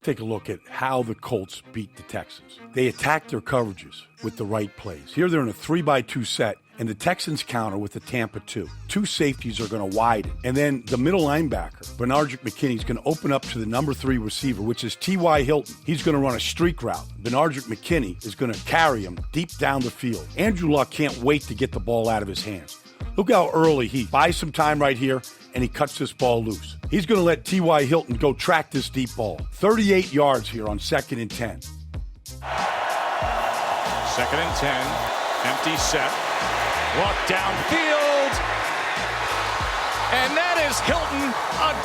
Take a look at how the Colts beat the Texans. They attacked their coverages with the right plays. Here they're in a 3-by-2 set, and the Texans counter with the Tampa 2. Two safeties are going to widen. And then the middle linebacker, Benardrick McKinney, is going to open up to the number 3 receiver, which is T.Y. Hilton. He's going to run a streak route. Benardrick McKinney is going to carry him deep down the field. Andrew Luck can't wait to get the ball out of his hands. Look how early he buys some time right here, and he cuts this ball loose. He's going to let T.Y. Hilton go track this deep ball. 38 yards here on 2nd and 10. 2nd and 10, empty set. Walk downfield, and that is Hilton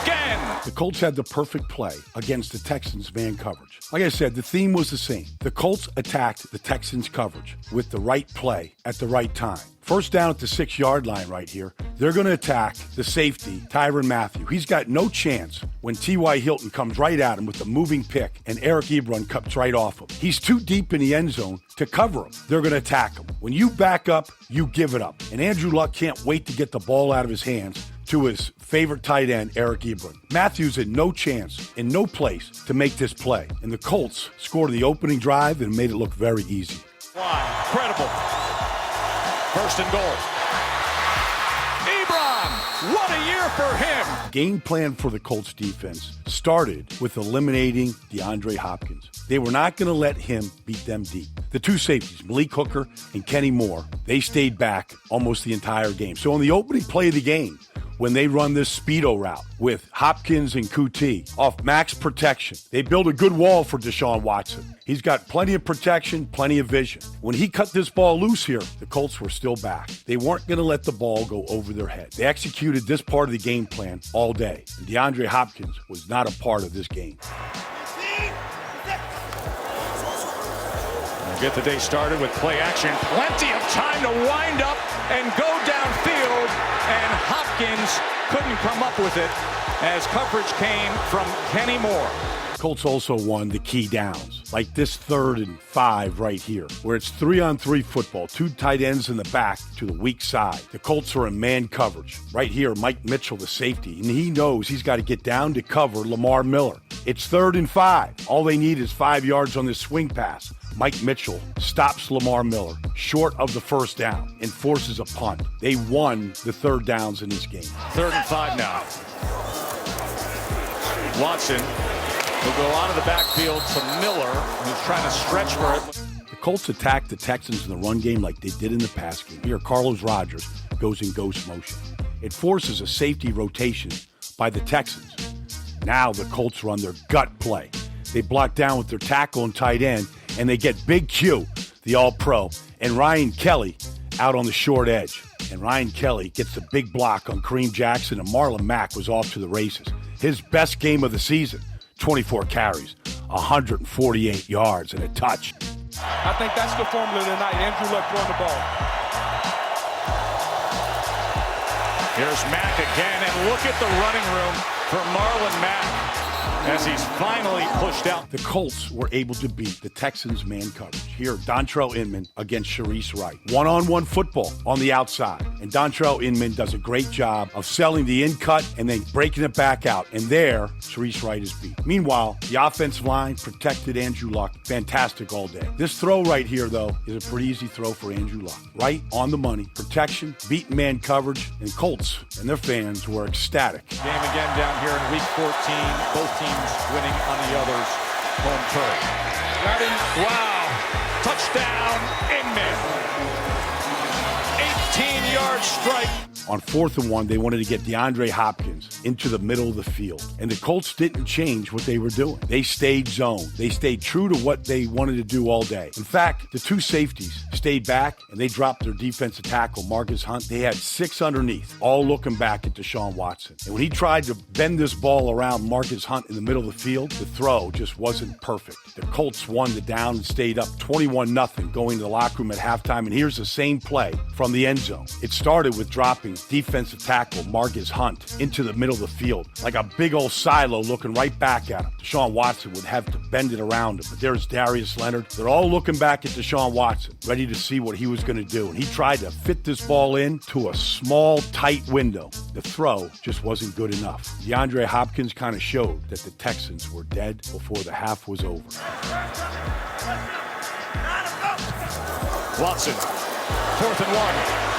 again. The Colts had the perfect play against the Texans' man coverage. Like I said, the theme was the same. The Colts attacked the Texans' coverage with the right play at the right time. First down at the 6-yard line right here, they're going to attack the safety, Tyrann Mathieu. He's got no chance when T.Y. Hilton comes right at him with a moving pick and Eric Ebron cuts right off him. He's too deep in the end zone to cover him. They're going to attack him. When you back up, you give it up. And Andrew Luck can't wait to get the ball out of his hands to his favorite tight end, Eric Ebron. Matthews had no chance and no place to make this play. And the Colts scored the opening drive and made it look very easy. Wow, incredible. 1st and goal. Ebron, what a year for him. Game plan for the Colts defense started with eliminating DeAndre Hopkins. They were not going to let him beat them deep. The two safeties, Malik Hooker and Kenny Moore, they stayed back almost the entire game. So on the opening play of the game, when they run this speedo route with Hopkins and Kuti off max protection, they build a good wall for Deshaun Watson. He's got plenty of protection, plenty of vision. When he cut this ball loose here, the Colts were still back. They weren't going to let the ball go over their head. They executed this part of the game plan all day. And DeAndre Hopkins was not a part of this game. We'll get the day started with play action. Plenty of time to wind up and go downfield. And Hopkins couldn't come up with it as coverage came from Kenny Moore. Colts also won the key downs, like this 3rd and 5 right here, where it's 3-on-3 football, 2 tight ends in the back to the weak side. The Colts are in man coverage. Right here, Mike Mitchell, the safety, and he knows he's got to get down to cover Lamar Miller. It's 3rd and 5. All they need is 5 yards on this swing pass. Mike Mitchell stops Lamar Miller short of the 1st down and forces a punt. They won the 3rd downs in this game. 3rd and 5 now. Watson will go out of the backfield to Miller, who's trying to stretch for it. The Colts attacked the Texans in the run game like they did in the pass game. Here, Carlos Rogers goes in ghost motion. It forces a safety rotation by the Texans. Now the Colts run their gut play. They block down with their tackle and tight end, and they get Big Q, the All-Pro, and Ryan Kelly out on the short edge. And Ryan Kelly gets the big block on Kareem Jackson, and Marlon Mack was off to the races. His best game of the season, 24 carries, 148 yards, and a touch. I think that's the formula tonight. Andrew Luck throwing the ball. Here's Mack again, and look at the running room for Marlon Mack as he's finally pushed out. The Colts were able to beat the Texans' man coverage. Here, Dontrell Inman against Sharice Wright. One-on-one football on the outside. And Dontrell Inman does a great job of selling the in-cut and then breaking it back out. And there, Sharice Wright is beat. Meanwhile, the offensive line protected Andrew Luck. Fantastic all day. This throw right here, though, is a pretty easy throw for Andrew Luck. Right on the money. Protection, beaten man coverage, and Colts and their fans were ecstatic. Game again down here in Week 14. Both teams winning on the other's home turf. Got him. Wow. Touchdown, Inman. 18-yard strike. On 4th and 1, they wanted to get DeAndre Hopkins into the middle of the field. And the Colts didn't change what they were doing. They stayed zone. They stayed true to what they wanted to do all day. In fact, the two safeties stayed back, and they dropped their defensive tackle, Marcus Hunt. They had 6 underneath, all looking back at Deshaun Watson. And when he tried to bend this ball around Marcus Hunt in the middle of the field, the throw just wasn't perfect. The Colts won the down and stayed up 21-0 going to the locker room at halftime. And here's the same play from the end zone. It started with dropping defensive tackle Marcus Hunt into the middle of the field, like a big old silo looking right back at him. Deshaun Watson would have to bend it around him, but there's Darius Leonard. They're all looking back at Deshaun Watson, ready to see what he was going to do. And he tried to fit this ball in to a small, tight window. The throw just wasn't good enough. DeAndre Hopkins kind of showed that the Texans were dead before the half was over. Watson, 4th and 1.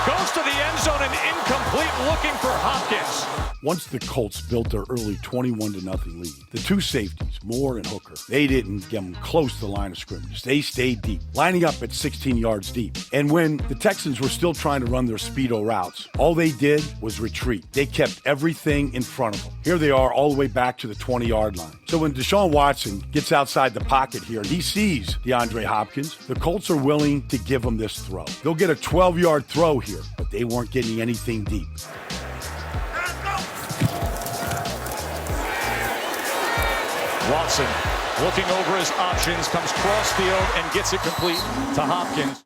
Goes to the end zone and incomplete, looking for Hopkins. Once the Colts built their early 21-0 lead, the two safeties, Moore and Hooker, they didn't get them close to the line of scrimmage. They stayed deep, lining up at 16 yards deep. And when the Texans were still trying to run their speedo routes, all they did was retreat. They kept everything in front of them. Here they are all the way back to the 20-yard line. So when Deshaun Watson gets outside the pocket here and he sees DeAndre Hopkins, the Colts are willing to give him this throw. They'll get a 12-yard throw here, but they weren't getting anything deep. Watson looking over his options, comes cross field and gets it complete to Hopkins.